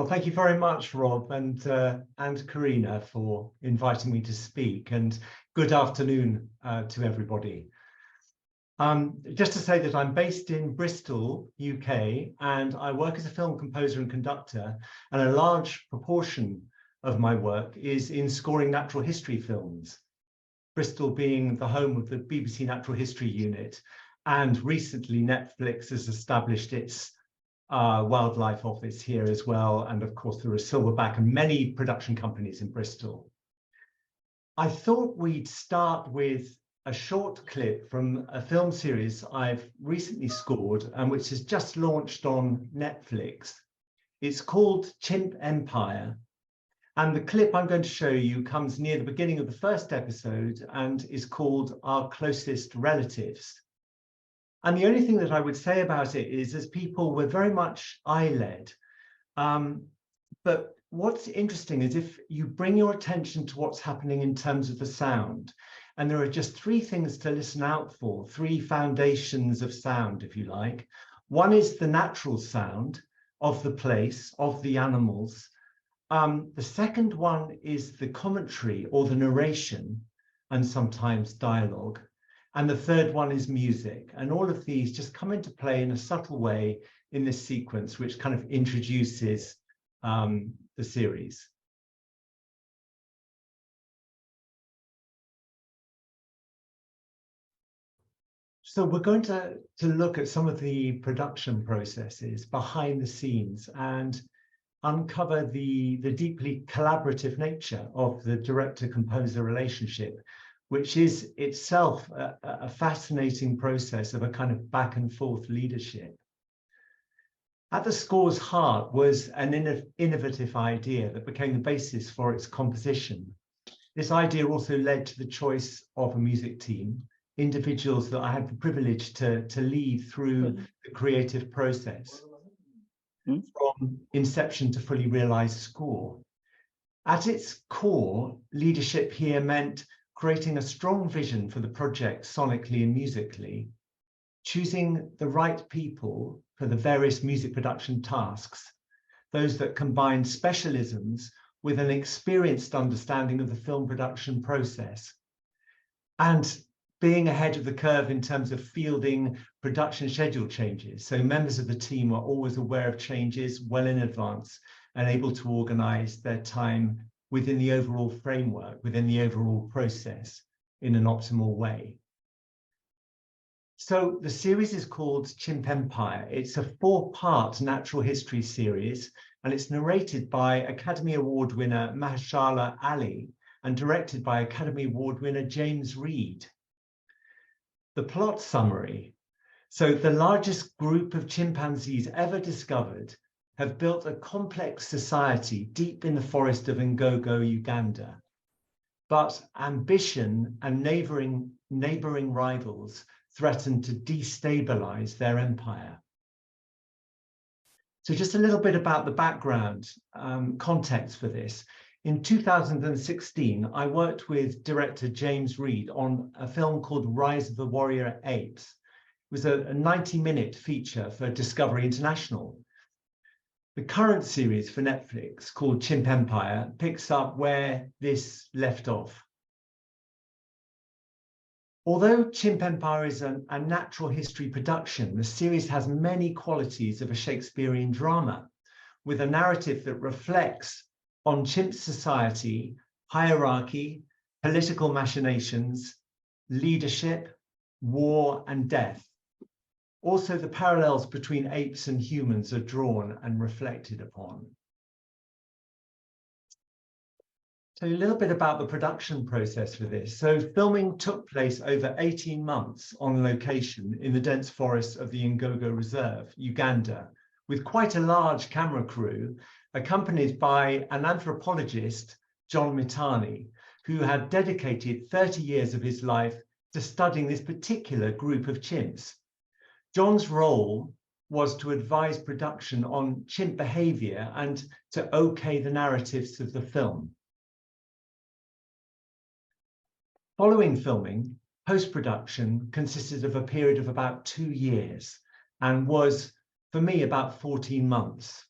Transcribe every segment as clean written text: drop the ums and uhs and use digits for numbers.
Well, thank you very much, Rob and Karina, for inviting me to speak, and good afternoon to everybody. Just to say that I'm based in Bristol, UK, and I work as a film composer and conductor, and a large proportion of my work is in scoring natural history films, Bristol being the home of the BBC Natural History Unit, and recently Netflix has established its wildlife office here as well, and of course there are Silverback and many production companies in Bristol. I thought we'd start with a short clip from a film series I've recently scored and which has just launched on Netflix. It's called Chimp Empire, and the clip I'm going to show you comes near the beginning of the first episode and is called Our Closest Relatives. And the only thing that I would say about it is, as people, we're very much eye-led. But what's interesting is if you bring your attention to what's happening in terms of the sound, and there are just three things to listen out for, three foundations of sound, if you like. One is the natural sound of the place, of the animals. The second one is the commentary or the narration, and sometimes dialogue. And the third one is music. And all of these just come into play in a subtle way in this sequence, which kind of introduces the series. So we're going to look at some of the production processes behind the scenes and uncover the deeply collaborative nature of the director-composer relationship, which is itself a fascinating process of a kind of back and forth leadership. At the score's heart was an innovative idea that became the basis for its composition. This idea also led to the choice of a music team, individuals that I had the privilege to lead through the creative process, from inception to fully realized score. At its core, leadership here meant creating a strong vision for the project sonically and musically, choosing the right people for the various music production tasks, those that combine specialisms with an experienced understanding of the film production process, and being ahead of the curve in terms of fielding production schedule changes. So members of the team are always aware of changes well in advance and able to organize their time within the overall framework, within the overall process in an optimal way. So the series is called Chimp Empire. It's a 4-part natural history series, and it's narrated by Academy Award winner Mahershala Ali and directed by Academy Award winner James Reed. The plot summary. So the largest group of chimpanzees ever discovered have built a complex society deep in the forest of Ngogo, Uganda. But ambition and neighboring rivals threaten to destabilize their empire. So just a little bit about the background context for this. In 2016, I worked with director James Reed on a film called Rise of the Warrior Apes. It was a 90-minute feature for Discovery International. The current series for Netflix, called Chimp Empire, picks up where this left off. Although Chimp Empire is a natural history production, the series has many qualities of a Shakespearean drama, with a narrative that reflects on chimp society, hierarchy, political machinations, leadership, war, and death. Also, the parallels between apes and humans are drawn and reflected upon. So a little bit about the production process for this. So filming took place over 18 months on location in the dense forests of the Ngogo Reserve, Uganda, with quite a large camera crew, accompanied by an anthropologist, John Mitani, who had dedicated 30 years of his life to studying this particular group of chimps. John's role was to advise production on chimp behavior and to okay the narratives of the film. Following filming, post-production consisted of a period of about 2 years and was, for me, about 14 months.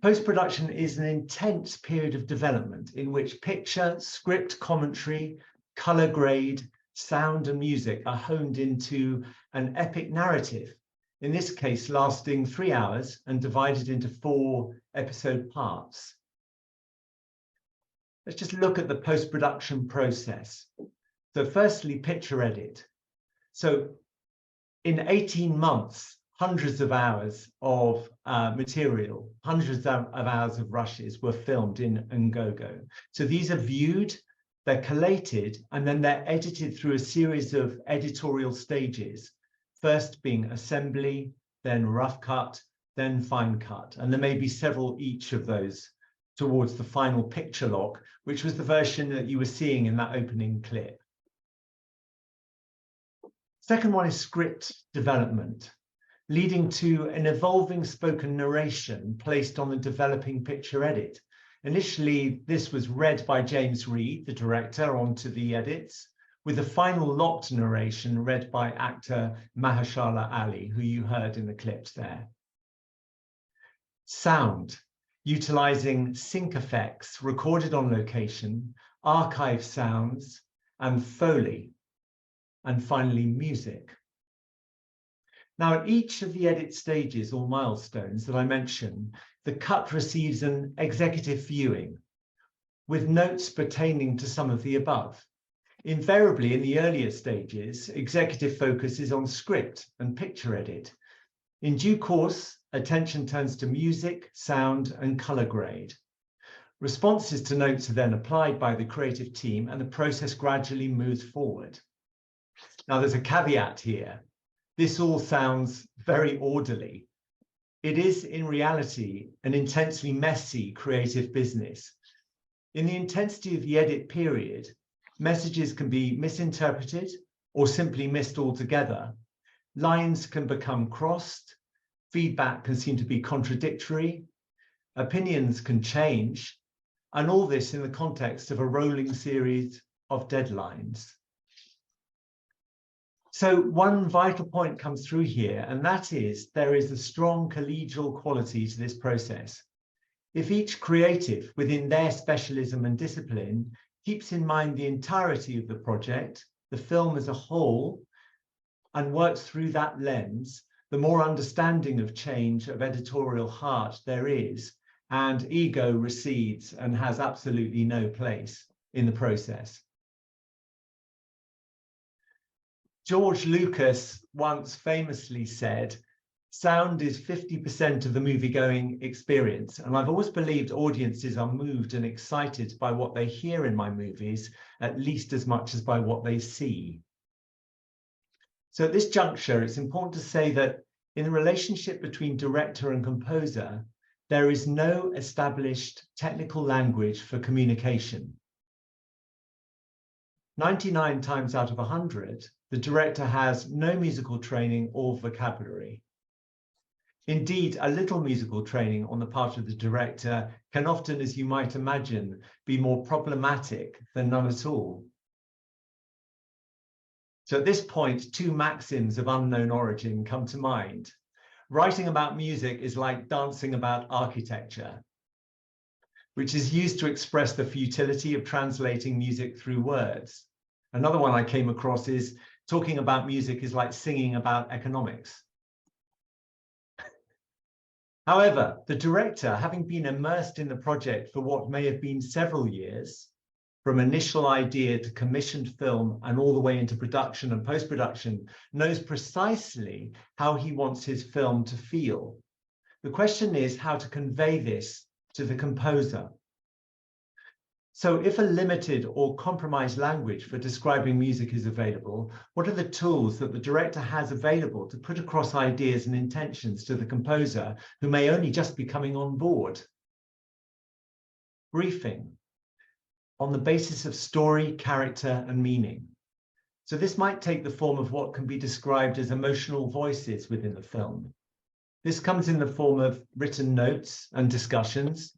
Post-production is an intense period of development in which picture, script, commentary, color grade, sound and music are honed into an epic narrative, in this case lasting 3 hours and divided into 4 episode parts. Let's just look at the post-production process. So firstly, picture edit. So in 18 months, hundreds of hours of material, hundreds of hours of rushes were filmed in Ngogo. So these are viewed, they're collated, and then they're edited through a series of editorial stages, first being assembly, then rough cut, then fine cut. And there may be several each of those towards the final picture lock, which was the version that you were seeing in that opening clip. Second one is script development, leading to an evolving spoken narration placed on the developing picture edit. Initially, this was read by James Reed, the director, onto the edits, with the final locked narration read by actor Mahershala Ali, who you heard in the clips there. Sound, utilizing sync effects recorded on location, archive sounds, and Foley. And finally, music. Now, at each of the edit stages or milestones that I mentioned, the cut receives an executive viewing with notes pertaining to some of the above. Invariably, in the earlier stages, executive focus is on script and picture edit. In due course, attention turns to music, sound, and color grade. Responses to notes are then applied by the creative team, and the process gradually moves forward. Now, there's a caveat here. This all sounds very orderly. It is, in reality, an intensely messy creative business. In the intensity of the edit period, messages can be misinterpreted or simply missed altogether. Lines can become crossed. Feedback can seem to be contradictory. Opinions can change. And all this in the context of a rolling series of deadlines. So one vital point comes through here, and that is there is a strong collegial quality to this process. If each creative within their specialism and discipline keeps in mind the entirety of the project, the film as a whole, and works through that lens, the more understanding of change, of editorial heart there is, and ego recedes and has absolutely no place in the process. George Lucas once famously said, sound is 50% of the movie-going experience. And I've always believed audiences are moved and excited by what they hear in my movies, at least as much as by what they see. So at this juncture, it's important to say that in the relationship between director and composer, there is no established technical language for communication. 99 times out of 100, the director has no musical training or vocabulary. Indeed, a little musical training on the part of the director can often, as you might imagine, be more problematic than none at all. So at this point, 2 maxims of unknown origin come to mind. Writing about music is like dancing about architecture, which is used to express the futility of translating music through words. Another one I came across is talking about music is like singing about economics. However, the director, having been immersed in the project for what may have been several years, from initial idea to commissioned film and all the way into production and post-production, knows precisely how he wants his film to feel. The question is how to convey this to the composer. So if a limited or compromised language for describing music is available, what are the tools that the director has available to put across ideas and intentions to the composer who may only just be coming on board? Briefing on the basis of story, character, and meaning. So this might take the form of what can be described as emotional voices within the film. This comes in the form of written notes and discussions,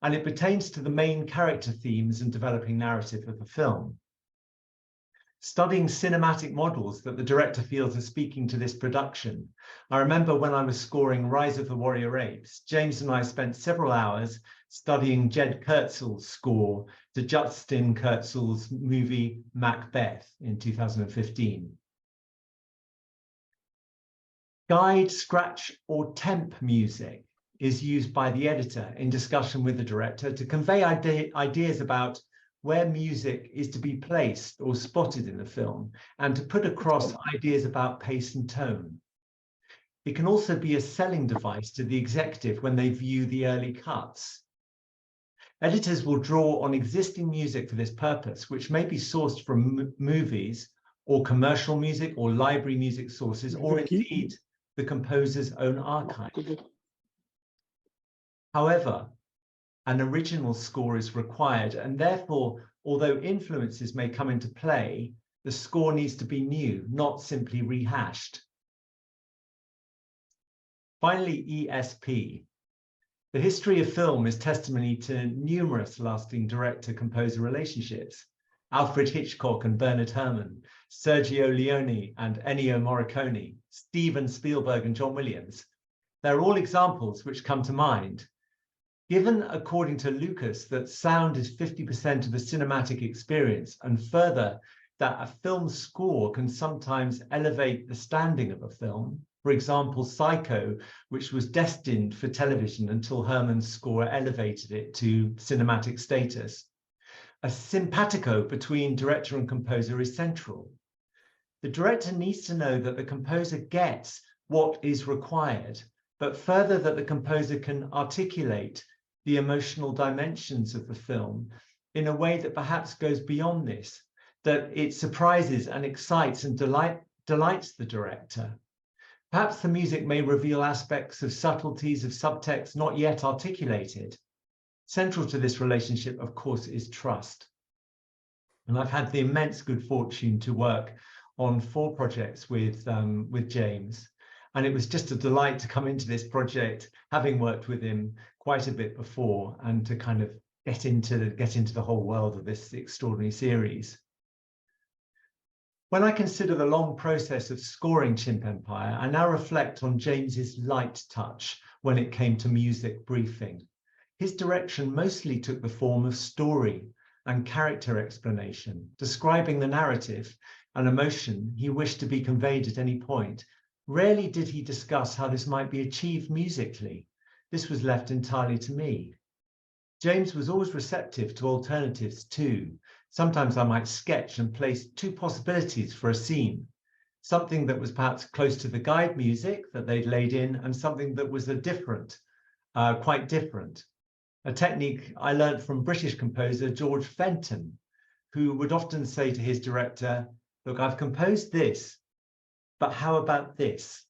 and it pertains to the main character themes and developing narrative of the film. studying cinematic models that the director feels are speaking to this production. I remember when I was scoring Rise of the Warrior Apes, James and I spent several hours studying Jed Kurtzel's score to Justin Kurtzel's movie Macbeth in 2015. Guide, scratch, or temp music is used by the editor in discussion with the director to convey ideas about where music is to be placed or spotted in the film, and to put across ideas about pace and tone. It can also be a selling device to the executive when they view the early cuts. Editors will draw on existing music for this purpose, which may be sourced from movies or commercial music or library music sources, or indeed the composer's own archive. However, an original score is required, and therefore, although influences may come into play, the score needs to be new, not simply rehashed. Finally, ESP. The history of film is testimony to numerous lasting director-composer relationships. Alfred Hitchcock and Bernard Herrmann, Sergio Leone and Ennio Morricone, Steven Spielberg and John Williams. They're all examples which come to mind. Given, according to Lucas, that sound is 50% of the cinematic experience, and further, that a film score can sometimes elevate the standing of a film. For example, Psycho, which was destined for television until Herrmann's score elevated it to cinematic status. A simpatico between director and composer is central. The director needs to know that the composer gets what is required, but further that the composer can articulate the emotional dimensions of the film in a way that perhaps goes beyond this, that it surprises and excites and delights the director. Perhaps the music may reveal aspects of subtleties of subtext not yet articulated. Central to this relationship, of course, is trust. And I've had the immense good fortune to work on 4 projects with James. And it was just a delight to come into this project, having worked with him quite a bit before, and to kind of get into the whole world of this extraordinary series. When I consider the long process of scoring Chimp Empire, I now reflect on James's light touch when it came to music briefing. His direction mostly took the form of story and character explanation, describing the narrative and emotion he wished to be conveyed at any point. Rarely did he discuss how this might be achieved musically. This was left entirely to me. James was always receptive to alternatives too. Sometimes I might sketch and place 2 possibilities for a scene, something that was perhaps close to the guide music that they'd laid in, and something that was quite different. A technique I learned from British composer George Fenton, who would often say to his director, "Look, I've composed this, but how about this?"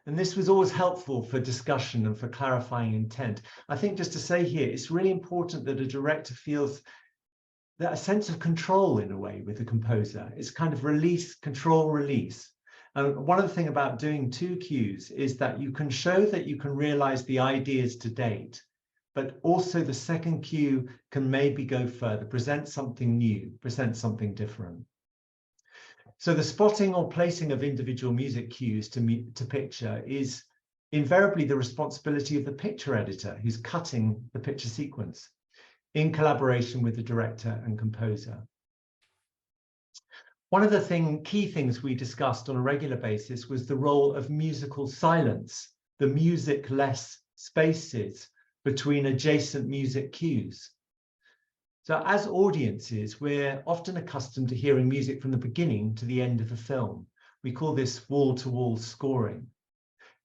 And this was always helpful for discussion and for clarifying intent. I think, just to say here, it's really important that a director feels that a sense of control in a way with the composer. It's kind of release, control, release. And one of the things about doing 2 cues is that you can show that you can realize the ideas to date, but also the second cue can maybe go further, present something new, present something different. So the spotting or placing of individual music cues to picture is invariably the responsibility of the picture editor who's cutting the picture sequence in collaboration with the director and composer. One of the key things we discussed on a regular basis was the role of musical silence, the music-less spaces between adjacent music cues. So as audiences, we're often accustomed to hearing music from the beginning to the end of a film. We call this wall-to-wall scoring.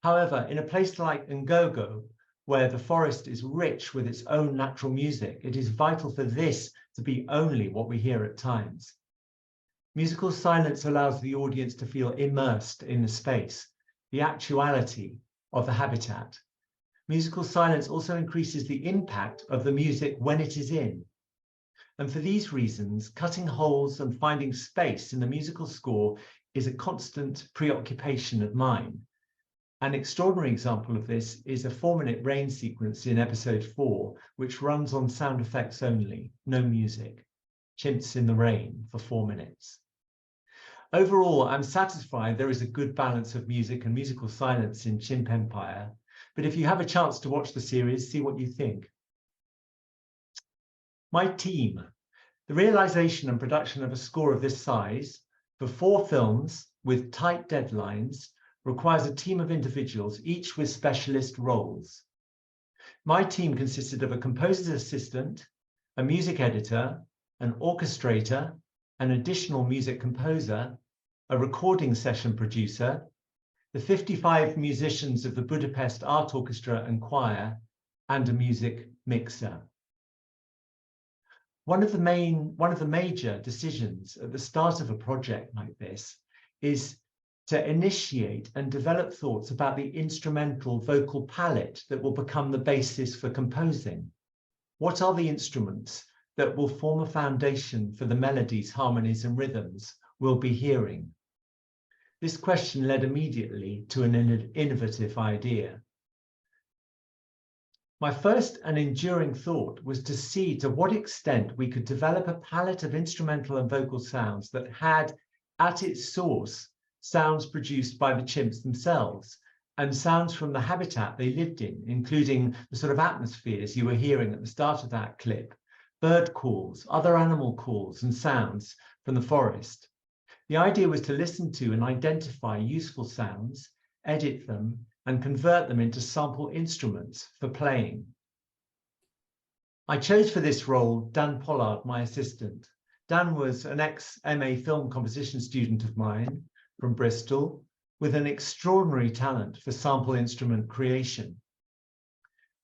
However, in a place like Ngogo, where the forest is rich with its own natural music, it is vital for this to be only what we hear at times. Musical silence allows the audience to feel immersed in the space, the actuality of the habitat. Musical silence also increases the impact of the music when it is in. And for these reasons, cutting holes and finding space in the musical score is a constant preoccupation of mine. An extraordinary example of this is a 4-minute rain sequence in episode 4, which runs on sound effects only, no music. Chimps in the Rain for 4 minutes. Overall, I'm satisfied there is a good balance of music and musical silence in Chimp Empire, but if you have a chance to watch the series, see what you think. My team. The realization and production of a score of this size for 4 films with tight deadlines requires a team of individuals, each with specialist roles. My team consisted of a composer's assistant, a music editor, an orchestrator, an additional music composer, a recording session producer, the 55 musicians of the Budapest Art Orchestra and Choir, and a music mixer. One of the major decisions at the start of a project like this is to initiate and develop thoughts about the instrumental vocal palette that will become the basis for composing. What are the instruments that will form a foundation for the melodies, harmonies, and rhythms we'll be hearing? This question led immediately to an innovative idea. My first and enduring thought was to see to what extent we could develop a palette of instrumental and vocal sounds that had at its source sounds produced by the chimps themselves and sounds from the habitat they lived in, including the sort of atmospheres you were hearing at the start of that clip, bird calls, other animal calls and sounds from the forest. The idea was to listen to and identify useful sounds, edit them, and convert them into sample instruments for playing. I chose for this role Dan Pollard, my assistant. Dan was an ex-MA film composition student of mine from Bristol with an extraordinary talent for sample instrument creation.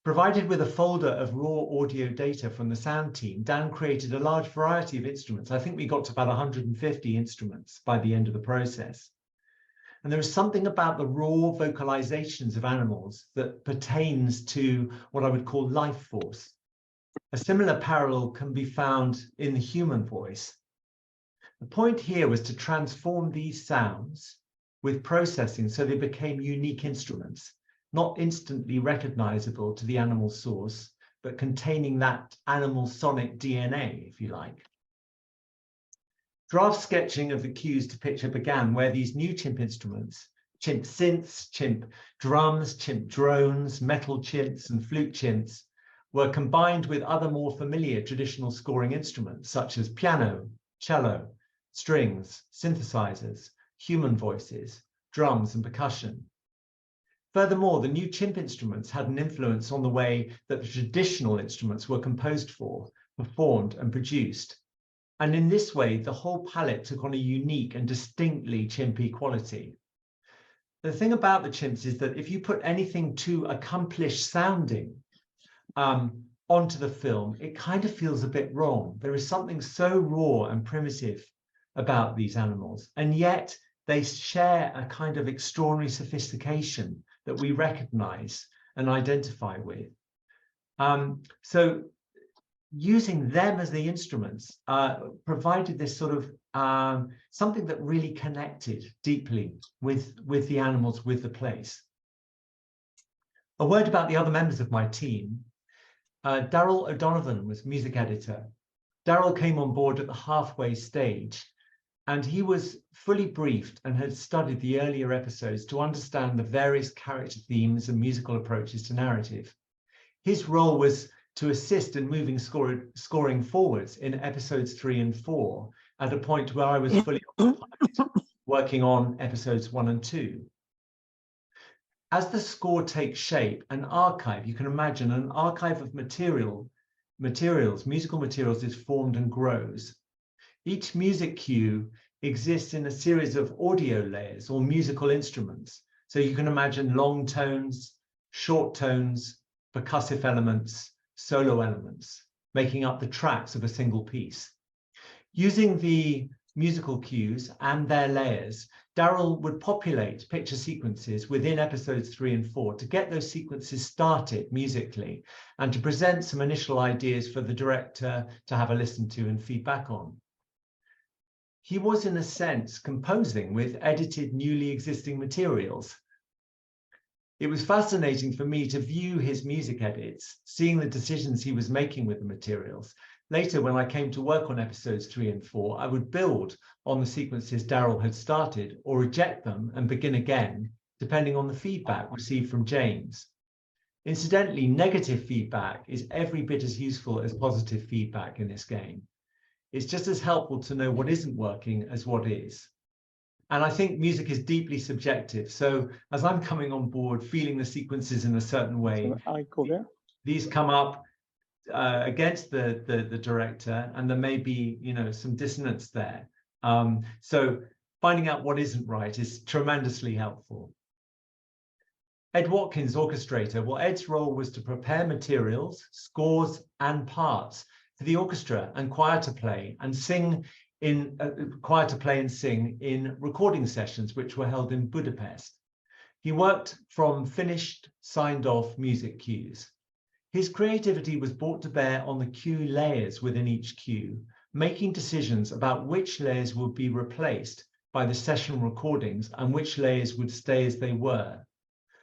Provided with a folder of raw audio data from the sound team, Dan created a large variety of instruments. I think we got to about 150 instruments by the end of the process. And there is something about the raw vocalizations of animals that pertains to what I would call life force. A similar parallel can be found in the human voice. The point here was to transform these sounds with processing so they became unique instruments, not instantly recognizable to the animal source, but containing that animal sonic DNA, if you like. Draft sketching of the cues to picture began where these new chimp instruments, chimp synths, chimp drums, chimp drones, metal chimps, and flute chimps, were combined with other more familiar traditional scoring instruments such as piano, cello, strings, synthesizers, human voices, drums, and percussion. Furthermore, the new chimp instruments had an influence on the way that the traditional instruments were composed for, performed, and produced. And in this way, the whole palette took on a unique and distinctly chimpy quality. The thing about the chimps is that if you put anything too accomplished sounding onto the film, it kind of feels a bit wrong. There is something so raw and primitive about these animals, and yet they share a kind of extraordinary sophistication that we recognize and identify with. So using them as the instruments provided this sort of something that really connected deeply with the animals, with the place. A word about the other members of my team. Daryl O'Donovan was music editor. Daryl came on board at the halfway stage, and he was fully briefed and had studied the earlier episodes to understand the various character themes and musical approaches to narrative. His role was to assist in moving scoring forwards in episodes 3 and 4, at a point where I was fully occupied working on episodes 1 and 2. As the score takes shape, an archive, you can imagine an archive of musical materials is formed and grows. Each music cue exists in a series of audio layers or musical instruments. So you can imagine long tones, short tones, percussive elements, solo elements, making up the tracks of a single piece. Using the musical cues and their layers, Daryl would populate picture sequences within episodes 3 and 4 to get those sequences started musically and to present some initial ideas for the director to have a listen to and feedback on. He was, in a sense, composing with edited, newly existing materials. It was fascinating for me to view his music edits, seeing the decisions he was making with the materials, Later, when I came to work on episodes 3 and 4, I would build on the sequences Daryl had started or reject them and begin again, depending on the feedback received from James. Incidentally, negative feedback is every bit as useful as positive feedback in this game. It's just as helpful to know what isn't working as what is. And I think music is deeply subjective. So as I'm coming on board, feeling the sequences in a certain way, these come up against the director, and there may be, some dissonance there. So finding out what isn't right is tremendously helpful. Ed Watkins, orchestrator. Well, Ed's role was to prepare materials, scores, and parts for the orchestra and choir to play and sing in recording sessions, which were held in Budapest. He worked from finished, signed-off music cues. His creativity was brought to bear on the cue layers within each cue, making decisions about which layers would be replaced by the session recordings and which layers would stay as they were.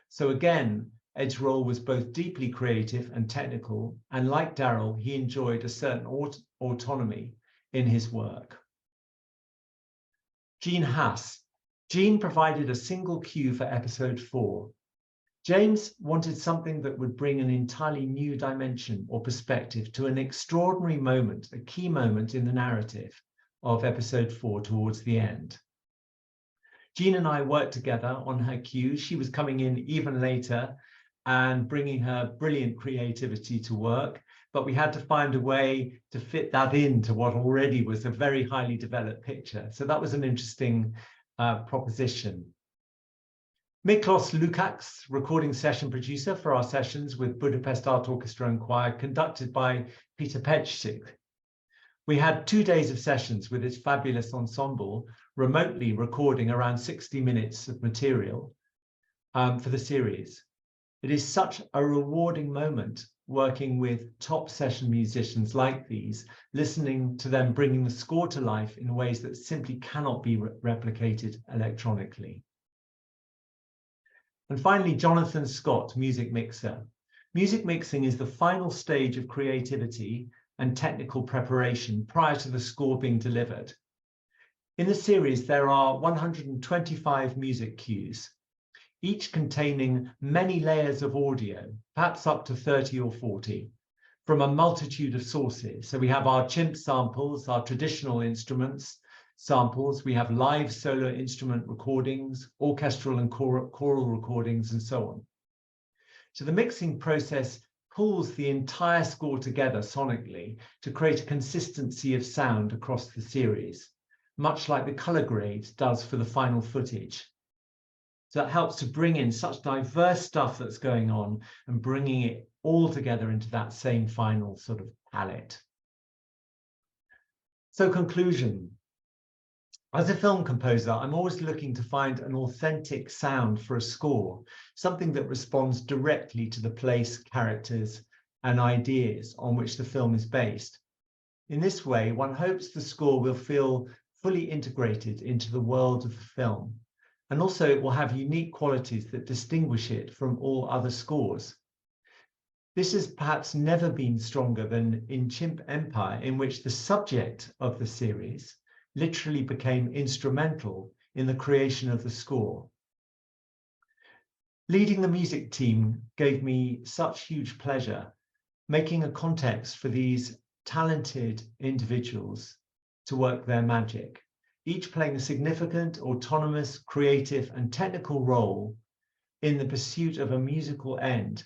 So again, Ed's role was both deeply creative and technical, and like Daryl, he enjoyed a certain autonomy in his work. Gene Haas. Gene provided a single cue for episode 4. James wanted something that would bring an entirely new dimension or perspective to an extraordinary moment, a key moment in the narrative of episode 4 towards the end. Jean and I worked together on her cues. She was coming in even later and bringing her brilliant creativity to work, but we had to find a way to fit that into what already was a very highly developed picture. So that was an interesting proposition. Miklos Lukács, recording session producer for our sessions with Budapest Art Orchestra and Choir, conducted by Peter Petsik. We had 2 days of sessions with its fabulous ensemble, remotely recording around 60 minutes of material for the series. It is such a rewarding moment working with top session musicians like these, listening to them bringing the score to life in ways that simply cannot be replicated electronically. And finally, Jonathan Scott, music mixer. Music mixing is the final stage of creativity and technical preparation prior to the score being delivered. In the series, there are 125 music cues, each containing many layers of audio, perhaps up to 30 or 40, from a multitude of sources. So we have our chimp samples, our traditional instruments samples, we have live solo instrument recordings, orchestral and choral recordings, and so on. So the mixing process pulls the entire score together sonically to create a consistency of sound across the series, much like the color grade does for the final footage. So that helps to bring in such diverse stuff that's going on and bringing it all together into that same final sort of palette. So conclusion. As a film composer, I'm always looking to find an authentic sound for a score, something that responds directly to the place, characters, and ideas on which the film is based. In this way, one hopes the score will feel fully integrated into the world of the film, and also it will have unique qualities that distinguish it from all other scores. This has perhaps never been stronger than in Chimp Empire, in which the subject of the series literally became instrumental in the creation of the score. Leading the music team gave me such huge pleasure, making a context for these talented individuals to work their magic, each playing a significant, autonomous, creative, and technical role in the pursuit of a musical end.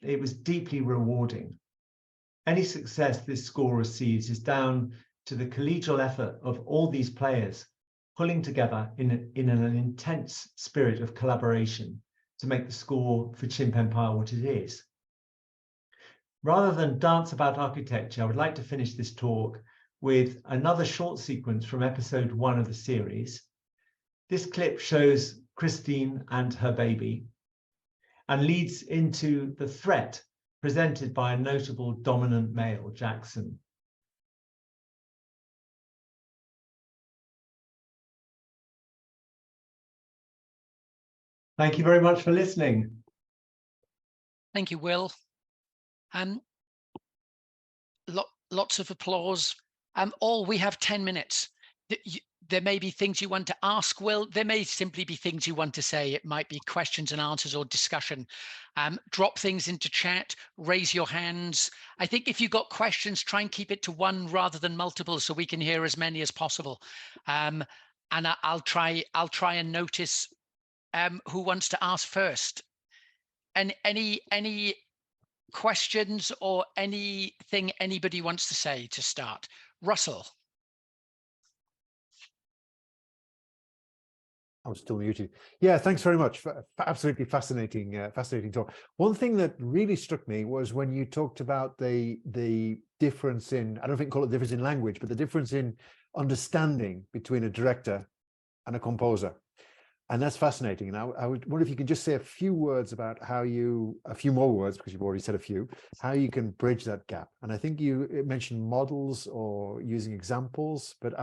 It was deeply rewarding. Any success this score receives is down to the collegial effort of all these players pulling together in an intense spirit of collaboration to make the score for Chimp Empire what it is. Rather than dance about architecture, I would like to finish this talk with another short sequence from episode 1 of the series. This clip shows Christine and her baby and leads into the threat presented by a notable dominant male, Jackson. Thank you very much for listening. Thank you, Will. lots of applause. Or we have 10 minutes. There may be things you want to ask, Will. There may simply be things you want to say. It might be questions and answers or discussion. Drop things into chat, raise your hands. I think if you've got questions, try and keep it to one rather than multiple so we can hear as many as possible. And I'll try and notice who wants to ask first. And any questions or anything anybody wants to say to start? Russell. I'm still muted. Yeah, thanks very much. Absolutely fascinating, fascinating talk. One thing that really struck me was when you talked about the difference in, I don't think call it difference in language, but the difference in understanding between a director and a composer. And that's fascinating. And I would wonder if you could just say a few words about how a few more words, because you've already said a few, how you can bridge that gap. And I think you mentioned models or using examples, but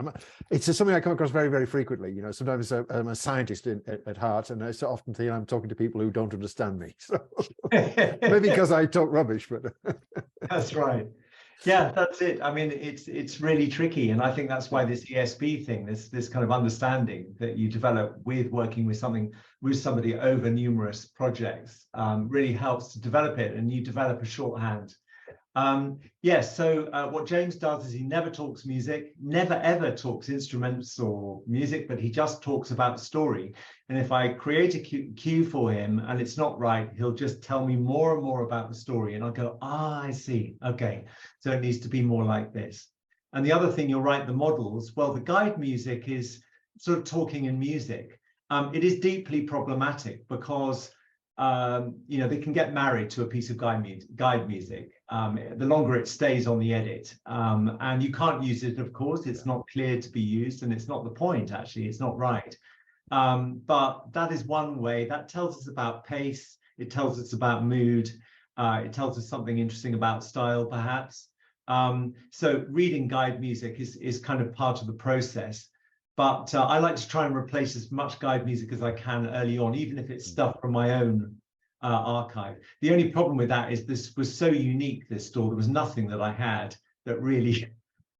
it's just something I come across very, very frequently. You know, sometimes I'm a scientist at heart, and I so often feel I'm talking to people who don't understand me. So maybe because I talk rubbish, but that's right. Yeah, that's it. I mean, it's really tricky, and I think that's why this ESB thing, this kind of understanding that you develop with working with somebody over numerous projects, really helps to develop it, and you develop a shorthand. Yes, so what James does is he never talks music, never ever talks instruments or music, but he just talks about the story. And if I create a cue for him and it's not right, he'll just tell me more and more about the story. And I'll go, I see. Okay, so it needs to be more like this. And the other thing, you'll write the models. Well, the guide music is sort of talking in music. It is deeply problematic because you know, they can get married to a piece of guide music. The longer it stays on the edit, and you can't use it, of course. It's not clear to be used, and it's not the point, actually. It's not right. But that is one way. That tells us about pace. It tells us about mood. It tells us something interesting about style, perhaps. So reading guide music is kind of part of the process. But I like to try and replace as much guide music as I can early on, even if it's stuff from my own archive. The only problem with that is this was so unique, this score. There was nothing that I had that really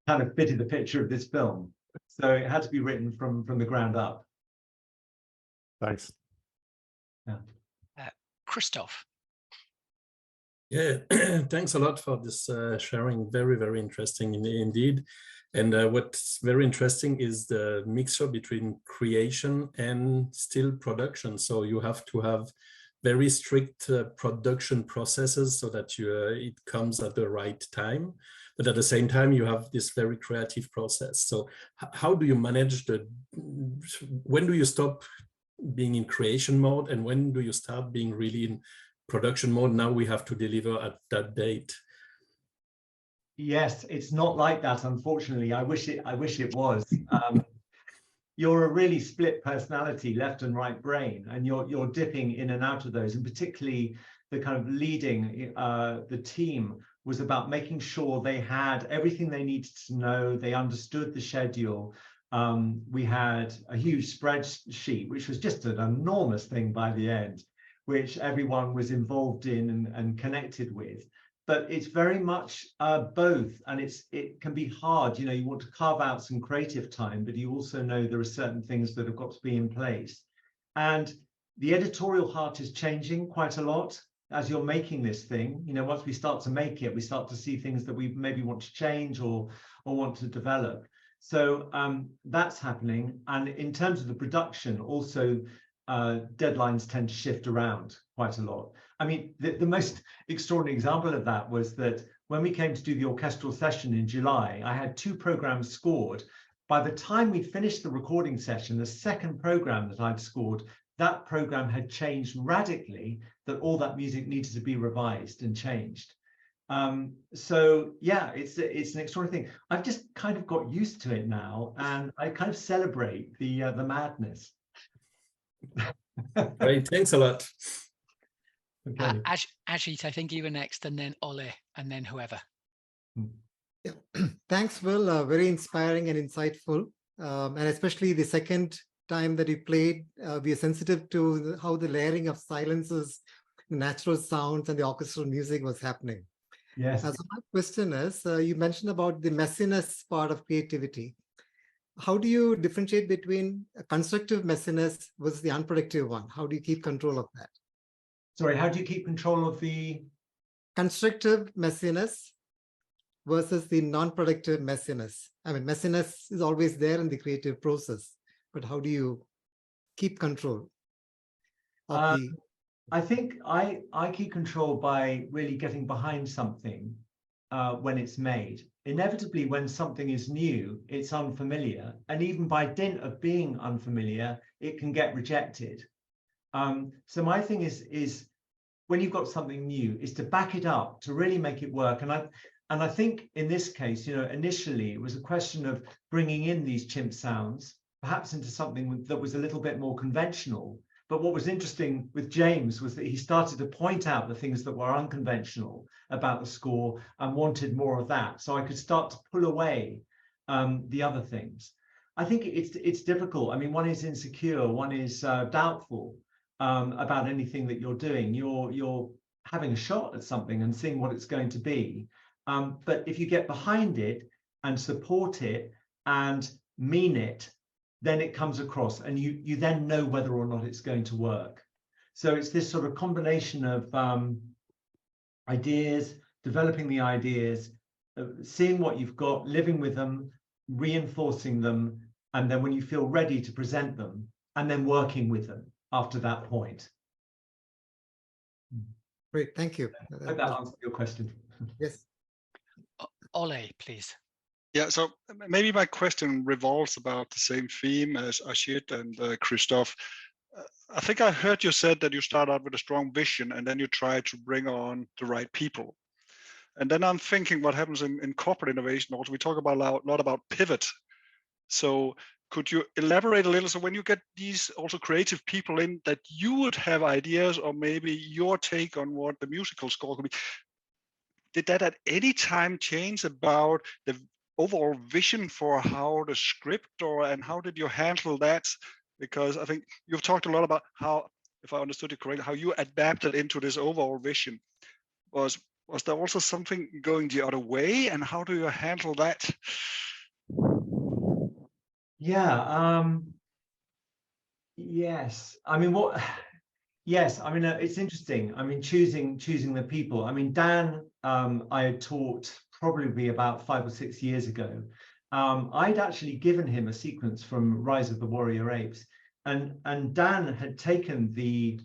kind of fitted the picture of this film. So it had to be written from the ground up. Thanks. Yeah. Christoph. Yeah, thanks a lot for this sharing. Very, very interesting indeed. And what's very interesting is the mixture between creation and still production. So you have to have very strict production processes so that it comes at the right time. But at the same time, you have this very creative process. So how do you manage when do you stop being in creation mode and when do you start being really in production mode? Now we have to deliver at that date. Yes, it's not like that, unfortunately. I wish it was. You're a really split personality, left and right brain, and you're dipping in and out of those. And particularly the kind of leading the team was about making sure they had everything they needed to know. They understood the schedule. We had a huge spreadsheet, which was just an enormous thing by the end, which everyone was involved in and connected with. But it's very much both, and it can be hard. You know, you want to carve out some creative time, but you also know there are certain things that have got to be in place. And the editorial heart is changing quite a lot as you're making this thing. You know, once we start to make it, we start to see things that we maybe want to change or want to develop. So that's happening. And in terms of the production, also deadlines tend to shift around quite a lot. I mean, the most extraordinary example of that was that when we came to do the orchestral session in July, I had 2 programs scored. By the time we'd finished the recording session, the second program that I'd scored, that program had changed radically, that all that music needed to be revised and changed. So yeah, it's an extraordinary thing. I've just kind of got used to it now, and I kind of celebrate the madness. Great, thanks a lot. Okay. Ajit, I think you were next, and then Ole, and then whoever. Yeah. Thanks, Will. Very inspiring and insightful. And especially the second time that you played, we are sensitive to how the layering of silences, natural sounds, and the orchestral music was happening. Yes. So my question is, you mentioned about the messiness part of creativity. How do you differentiate between a constructive messiness versus the unproductive one? How do you keep control of that? Sorry, how do you keep control of the Constructive messiness versus the non-productive messiness? I mean, messiness is always there in the creative process, but how do you keep control of the... I think I keep control by really getting behind something when it's made. Inevitably, when something is new, it's unfamiliar. And even by dint of being unfamiliar, it can get rejected. So my thing is when you've got something new, is to back it up, to really make it work. And I think in this case, you know, initially it was a question of bringing in these chimp sounds, perhaps into something that was a little bit more conventional. But what was interesting with James was that he started to point out the things that were unconventional about the score and wanted more of that. So I could start to pull away the other things. I think it's difficult. I mean, one is insecure, one is doubtful about anything that you're doing. You're having a shot at something and seeing what it's going to be. But if you get behind it and support it and mean it, then it comes across and you then know whether or not it's going to work. So it's this sort of combination of ideas, developing the ideas, seeing what you've got, living with them, reinforcing them, and then when you feel ready to present them, and then working with them after that point. Great, thank you. I hope that answers your question. Yes. Ole, please. Yeah, so maybe my question revolves about the same theme as Ashit and Christoph. I think I heard you said that you start out with a strong vision and then you try to bring on the right people. And then I'm thinking what happens in corporate innovation. Also, we talk about a lot about pivot. So could you elaborate a little? So when you get these also creative people in, that you would have ideas or maybe your take on what the musical score could be, did that at any time change about the overall vision for how the script and how did you handle that? Because I think you've talked a lot about how, if I understood it correctly, how you adapted into this overall vision. Was there also something going the other way, and how do you handle that? Yeah, yes. I mean, yes, I mean, it's interesting. I mean, choosing the people. I mean, Dan, I had taught probably about 5 or 6 years ago. I'd actually given him a sequence from Rise of the Warrior Apes, and Dan had taken the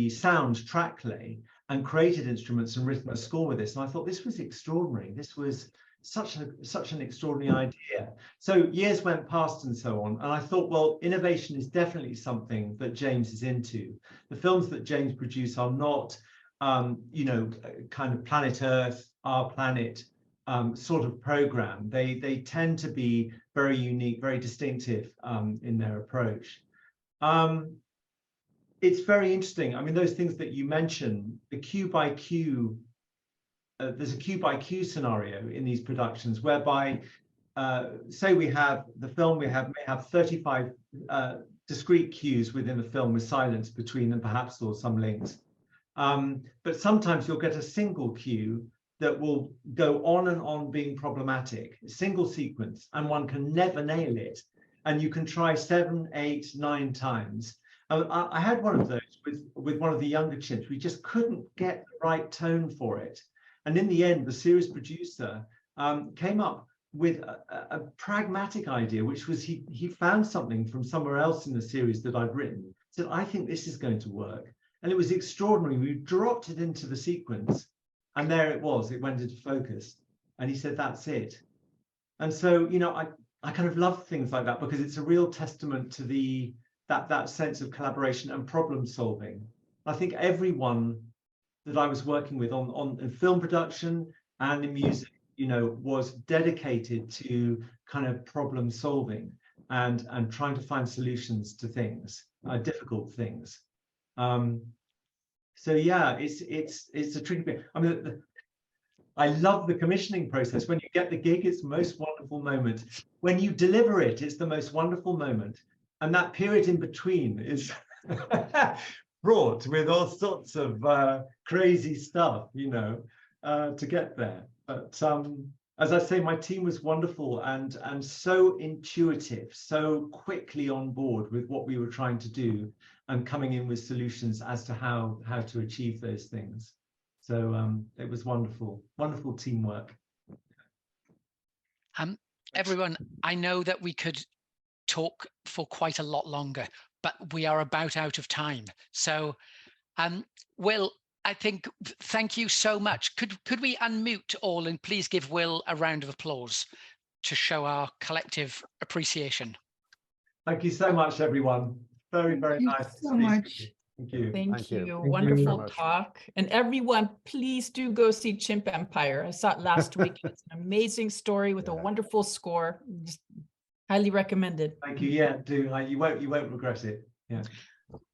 sound track lay and created instruments and written a score with this. And I thought this was extraordinary. This was such an extraordinary idea. So years went past and so on, and I thought, well, innovation is definitely something that James is into. The films that James produced are not, you know, kind of Planet Earth, Our Planet sort of program. They tend to be very unique, very distinctive in their approach. It's very interesting. I mean, those things that you mentioned, the cue by cue. There's a cue by cue scenario in these productions whereby, say we have the film, may have 35 discrete cues within the film with silence between them, perhaps, or some links. But sometimes you'll get a single cue that will go on and on being problematic, a single sequence, and one can never nail it. And you can try 7, 8, 9 times. I had one of those with one of the younger chimps. We just couldn't get the right tone for it. And in the end, the series producer came up with a pragmatic idea, which was he found something from somewhere else in the series that I'd written, said, I think this is going to work. And it was extraordinary. We dropped it into the sequence, and there it was. It went into focus. And he said, that's it. And so, you know, I kind of love things like that because it's a real testament to that sense of collaboration and problem solving. I think everyone that I was working with on film production and in music, you know, was dedicated to kind of problem solving and trying to find solutions to things, difficult things. So yeah, it's a tricky bit. I mean, I love the commissioning process. When you get the gig, it's the most wonderful moment. When you deliver it, it's the most wonderful moment. And that period in between is fraught with all sorts of crazy stuff, you know. to get there. But as I say, my team was wonderful and so intuitive, so quickly on board with what we were trying to do and coming in with solutions as to how to achieve those things. So it was wonderful, wonderful teamwork. Everyone, I know that we could talk for quite a lot longer, but we are about out of time. So, Will, I think, thank you so much. Could we unmute all and please give Will a round of applause to show our collective appreciation? Thank you so much, everyone. Very, very nice. Thank you so much. Thank you. Thank you. you Wonderful very much. talk. And everyone, please do go see Chimp Empire. I saw it last week. It's an amazing story with a wonderful score. Just highly recommended. Thank you. Yeah, do. You won't regret it. Yeah.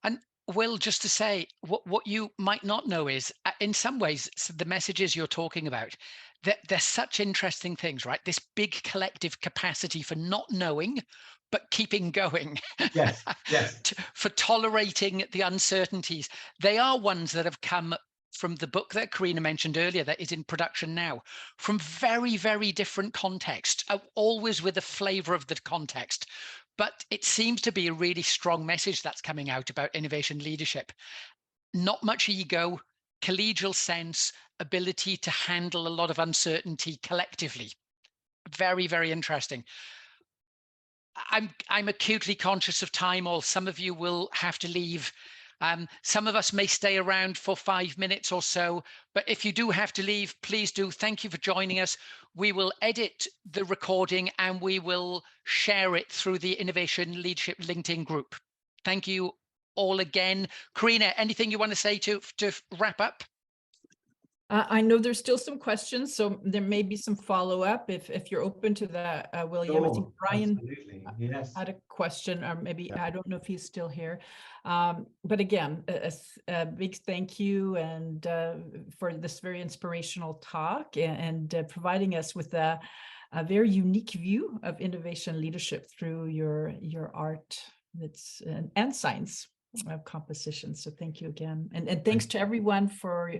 And Will, just to say, what you might not know is, in some ways, the messages you're talking about, they're such interesting things, right? This big collective capacity for not knowing, but keeping going. Yes, yes. For tolerating the uncertainties. They are ones that have come from the book that Karina mentioned earlier that is in production now, from very, very different contexts, always with a flavor of the context. But it seems to be a really strong message that's coming out about innovation leadership. Not much ego, collegial sense, ability to handle a lot of uncertainty collectively. Very, very interesting. I'm acutely conscious of time, or some of you will have to leave. Some of us may stay around for 5 minutes or so, but if you do have to leave, please do. Thank you for joining us. We will edit the recording and we will share it through the Innovation Leadership LinkedIn group. Thank you all again. Karina, anything you want to say to wrap up? I know there's still some questions, so there may be some follow-up if you're open to that, William. I think Brian had a question, or maybe, I don't know if he's still here. But again, a big thank you and for this very inspirational talk and providing us with a very unique view of innovation leadership through your art and science of composition. So thank you again. And thanks to everyone for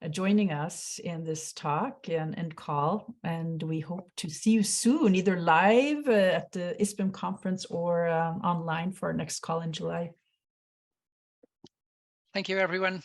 joining us in this talk and call, and we hope to see you soon, either live at the ISPIM conference or online for our next call in July. Thank you, everyone.